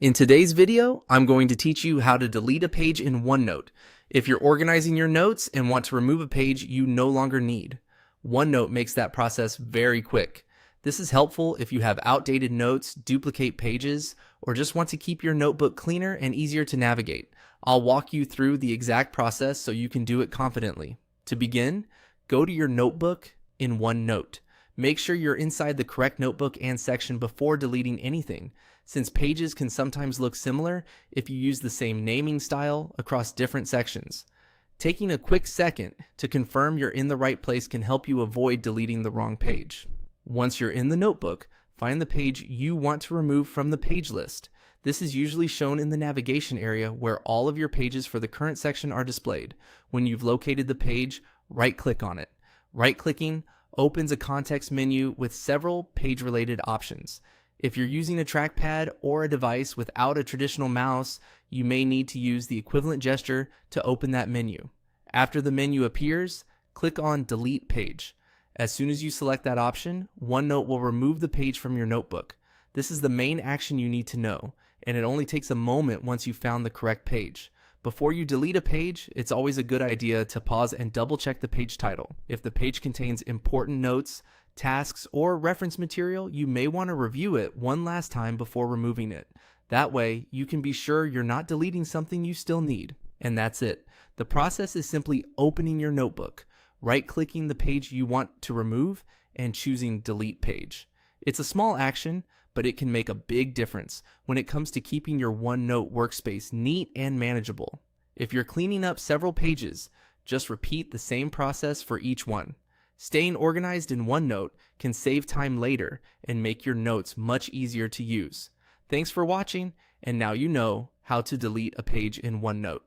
In today's video, I'm going to teach you how to delete a page in OneNote if you're organizing your notes and want to remove a page you no longer need. OneNote makes that process very quick. This is helpful if you have outdated notes, duplicate pages, or just want to keep your notebook cleaner and easier to navigate. I'll walk you through the exact process so you can do it confidently. To begin, go to your notebook in OneNote. Make sure you're inside the correct notebook and section before deleting anything, since pages can sometimes look similar if you use the same naming style across different sections. Taking a quick second to confirm you're in the right place can help you avoid deleting the wrong page. Once you're in the notebook, find the page you want to remove from the page list. This is usually shown in the navigation area where all of your pages for the current section are displayed. When you've located the page, right-click on it. Right-clicking opens a context menu with several page-related options. If you're using a trackpad or a device without a traditional mouse, you may need to use the equivalent gesture to open that menu. After the menu appears, click on Delete Page. As soon as you select that option, OneNote will remove the page from your notebook. This is the main action you need to know, and it only takes a moment once you've found the correct page. Before you delete a page, it's always a good idea to pause and double-check the page title. If the page contains important notes, tasks, or reference material, you may want to review it one last time before removing it. That way, you can be sure you're not deleting something you still need. And that's it. The process is simply opening your notebook, right-clicking the page you want to remove, and choosing Delete Page. It's a small action, but it can make a big difference when it comes to keeping your OneNote workspace neat and manageable. If you're cleaning up several pages, just repeat the same process for each one. Staying organized in OneNote can save time later and make your notes much easier to use. Thanks for watching, and now you know how to delete a page in OneNote.